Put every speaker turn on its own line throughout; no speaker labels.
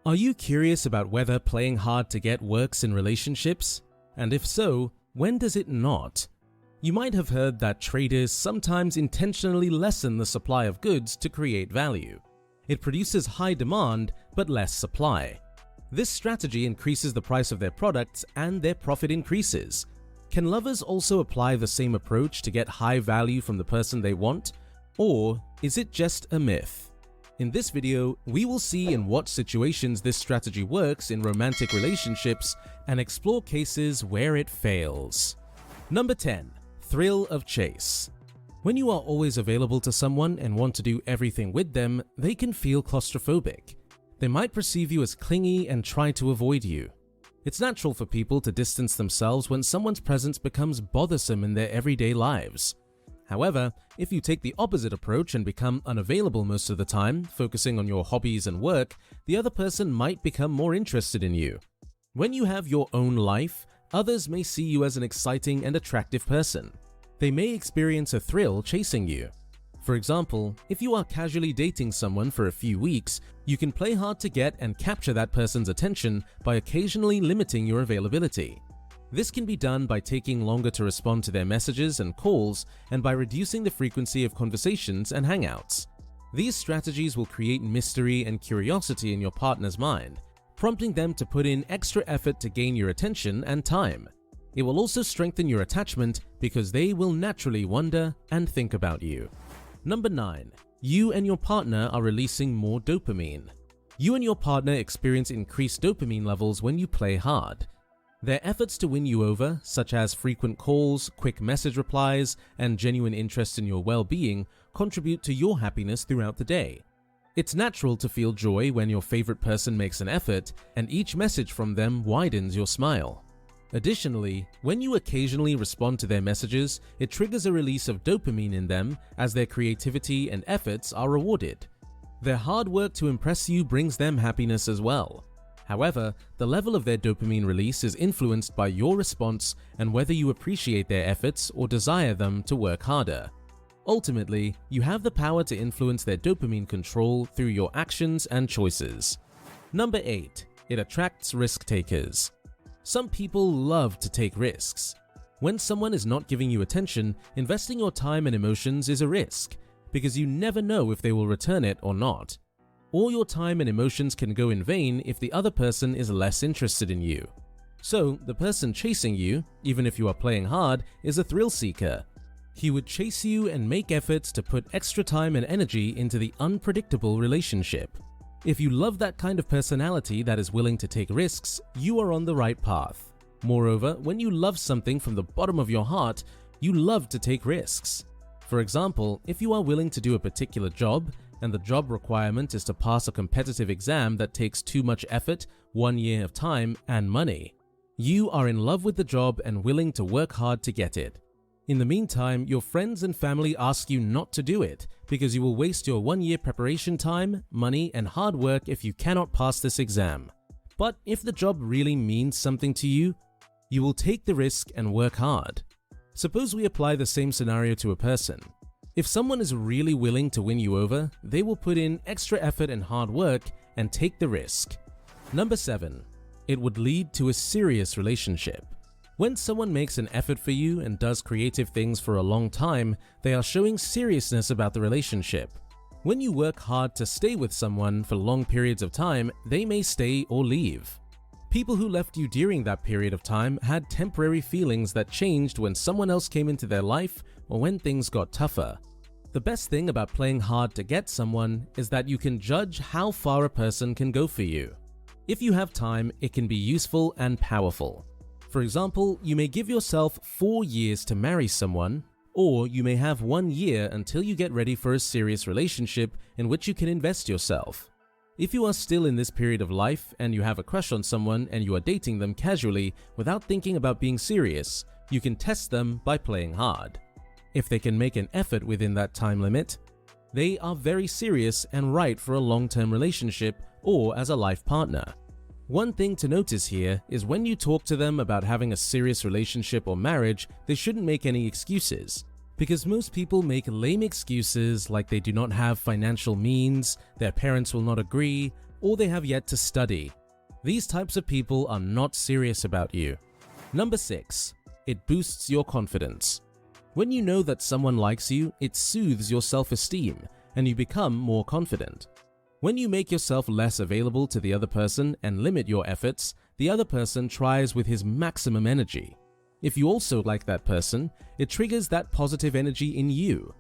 Are you curious about whether playing hard to get works in relationships? And if so, when does it not? You might have heard that traders sometimes intentionally lessen the supply of goods to create value. It produces high demand but less supply. This strategy increases the price of their products and their profit increases. Can lovers also apply the same approach to get high value from the person they want? Or is it just a myth? In this video, we will see in what situations this strategy works in romantic relationships and explore cases where it fails. Number 10. Thrill of chase. When you are always available to someone and want to do everything with them, they can feel claustrophobic. They might perceive you as clingy and try to avoid you. It's natural for people to distance themselves when someone's presence becomes bothersome in their everyday lives. However, if you take the opposite approach and become unavailable most of the time, focusing on your hobbies and work, the other person might become more interested in you. When you have your own life, others may see you as an exciting and attractive person. They may experience a thrill chasing you. For example, if you are casually dating someone for a few weeks, you can play hard to get and capture that person's attention by occasionally limiting your availability. This can be done by taking longer to respond to their messages and calls and by reducing the frequency of conversations and hangouts. These strategies will create mystery and curiosity in your partner's mind, prompting them to put in extra effort to gain your attention and time. It will also strengthen your attachment because they will naturally wonder and think about you. Number 9. You and your partner are releasing more dopamine. You and your partner experience increased dopamine levels when you play hard. Their efforts to win you over, such as frequent calls, quick message replies, and genuine interest in your well-being, contribute to your happiness throughout the day. It's natural to feel joy when your favorite person makes an effort, and each message from them widens your smile. Additionally, when you occasionally respond to their messages, it triggers a release of dopamine in them as their creativity and efforts are rewarded. Their hard work to impress you brings them happiness as well. However, the level of their dopamine release is influenced by your response and whether you appreciate their efforts or desire them to work harder. Ultimately, you have the power to influence their dopamine control through your actions and choices. Number 8. It attracts risk takers. Some people love to take risks. When someone is not giving you attention, investing your time and emotions is a risk, because you never know if they will return it or not. All your time and emotions can go in vain if the other person is less interested in you. So, the person chasing you, even if you are playing hard, is a thrill seeker. He would chase you and make efforts to put extra time and energy into the unpredictable relationship. If you love that kind of personality that is willing to take risks, you are on the right path. Moreover, when you love something from the bottom of your heart, you love to take risks. For example, if you are willing to do a particular job, and the job requirement is to pass a competitive exam that takes too much effort, 1 year of time, and money, you are in love with the job and willing to work hard to get it. In the meantime, your friends and family ask you not to do it because you will waste your 1 year preparation time, money, and hard work if you cannot pass this exam. But if the job really means something to you, you will take the risk and work hard. Suppose we apply the same scenario to a person. If someone is really willing to win you over, they will put in extra effort and hard work and take the risk. Number 7. It would lead to a serious relationship. When someone makes an effort for you and does creative things for a long time, they are showing seriousness about the relationship. When you work hard to stay with someone for long periods of time, they may stay or leave. People who left you during that period of time had temporary feelings that changed when someone else came into their life or when things got tougher. The best thing about playing hard to get someone is that you can judge how far a person can go for you. If you have time, it can be useful and powerful. For example, you may give yourself 4 years to marry someone, or you may have 1 year until you get ready for a serious relationship in which you can invest yourself. If you are still in this period of life and you have a crush on someone and you are dating them casually without thinking about being serious, you can test them by playing hard. If they can make an effort within that time limit, they are very serious and right for a long-term relationship or as a life partner. One thing to notice here is when you talk to them about having a serious relationship or marriage, they shouldn't make any excuses. Because most people make lame excuses like they do not have financial means, their parents will not agree, or they have yet to study. These types of people are not serious about you. Number 6. It boosts your confidence. When you know that someone likes you, it soothes your self-esteem and you become more confident. When you make yourself less available to the other person and limit your efforts, the other person tries with his maximum energy. If you also like that person, it triggers that positive energy in you.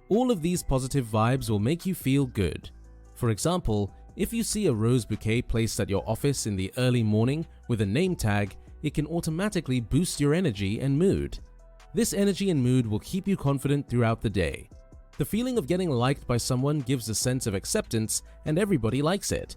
All of these positive vibes will make you feel good. For example, if you see a rose bouquet placed at your office in the early morning with a name tag, it can automatically boost your energy and mood. This energy and mood will keep you confident throughout the day. The feeling of getting liked by someone gives a sense of acceptance, and everybody likes it.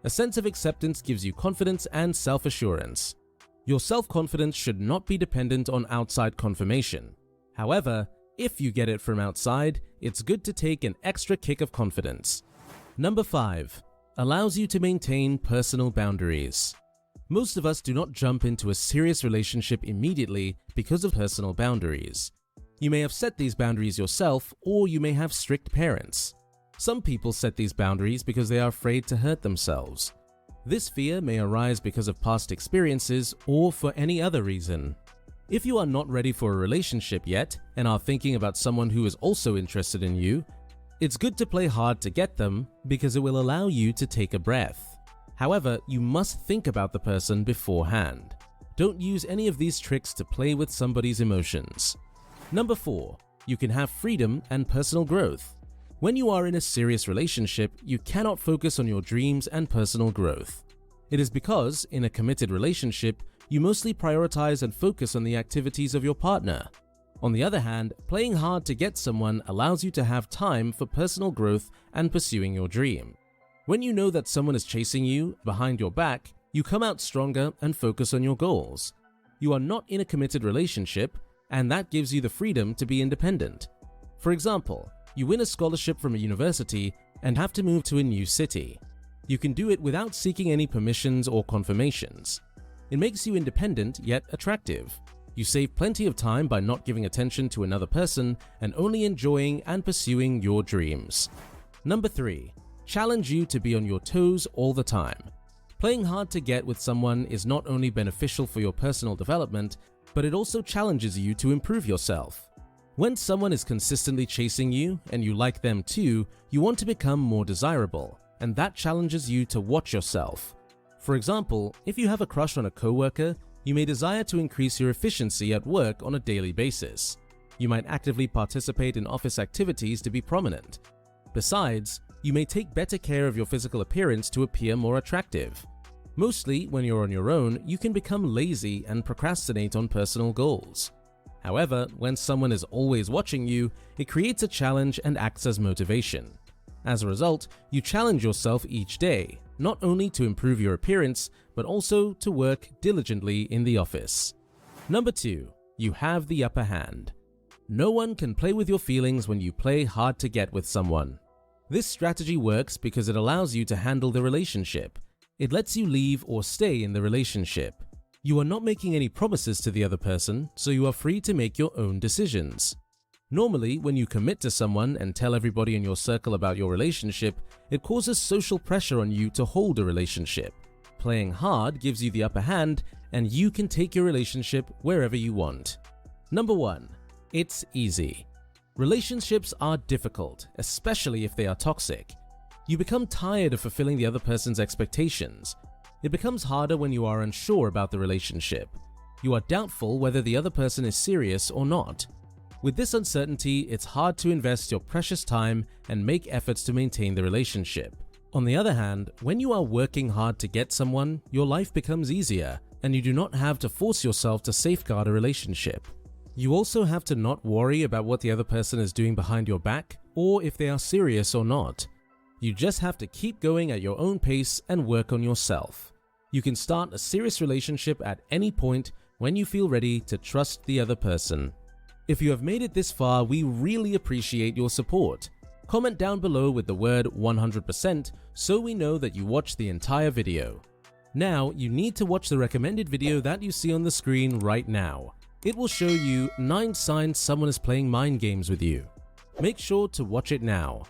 A sense of acceptance gives you confidence and self-assurance. Your self-confidence should not be dependent on outside confirmation. However, if you get it from outside, it's good to take an extra kick of confidence. Number 5. Allows you to maintain personal boundaries. Most of us do not jump into a serious relationship immediately because of personal boundaries. You may have set these boundaries yourself, or you may have strict parents. Some people set these boundaries because they are afraid to hurt themselves. This fear may arise because of past experiences or for any other reason. If you are not ready for a relationship yet and are thinking about someone who is also interested in you, it's good to play hard to get them because it will allow you to take a breath. However, you must think about the person beforehand. Don't use any of these tricks to play with somebody's emotions. Number 4. You can have freedom and personal growth. When you are in a serious relationship, you cannot focus on your dreams and personal growth. It is because, in a committed relationship, you mostly prioritize and focus on the activities of your partner. On the other hand, playing hard to get someone allows you to have time for personal growth and pursuing your dream. When you know that someone is chasing you behind your back, you come out stronger and focus on your goals. You are not in a committed relationship, and that gives you the freedom to be independent. For example, you win a scholarship from a university and have to move to a new city. You can do it without seeking any permissions or confirmations. It makes you independent yet attractive. You save plenty of time by not giving attention to another person and only enjoying and pursuing your dreams. Number 3. Challenge you to be on your toes all the time. Playing hard to get with someone is not only beneficial for your personal development, but it also challenges you to improve yourself. When someone is consistently chasing you and you like them too, you want to become more desirable, and that challenges you to watch yourself. For example, if you have a crush on a coworker, you may desire to increase your efficiency at work on a daily basis. You might actively participate in office activities to be prominent. Besides, you may take better care of your physical appearance to appear more attractive. Mostly, when you're on your own, you can become lazy and procrastinate on personal goals. However, when someone is always watching you, it creates a challenge and acts as motivation. As a result, you challenge yourself each day, not only to improve your appearance, but also to work diligently in the office. Number 2. You have the upper hand. No one can play with your feelings when you play hard to get with someone. This strategy works because it allows you to handle the relationship. It lets you leave or stay in the relationship. You are not making any promises to the other person, so you are free to make your own decisions. Normally, when you commit to someone and tell everybody in your circle about your relationship, it causes social pressure on you to hold a relationship. Playing hard gives you the upper hand, and you can take your relationship wherever you want. Number 1. It's easy. Relationships are difficult, especially if they are toxic. You become tired of fulfilling the other person's expectations. It becomes harder when you are unsure about the relationship. You are doubtful whether the other person is serious or not. With this uncertainty, it's hard to invest your precious time and make efforts to maintain the relationship. On the other hand, when you are working hard to get someone, your life becomes easier, and you do not have to force yourself to safeguard a relationship. You also have to not worry about what the other person is doing behind your back, or if they are serious or not. You just have to keep going at your own pace and work on yourself. You can start a serious relationship at any point when you feel ready to trust the other person. If you have made it this far, we really appreciate your support. Comment down below with the word 100% so we know that you watched the entire video. Now, you need to watch the recommended video that you see on the screen right now. It will show you 9 signs someone is playing mind games with you. Make sure to watch it now.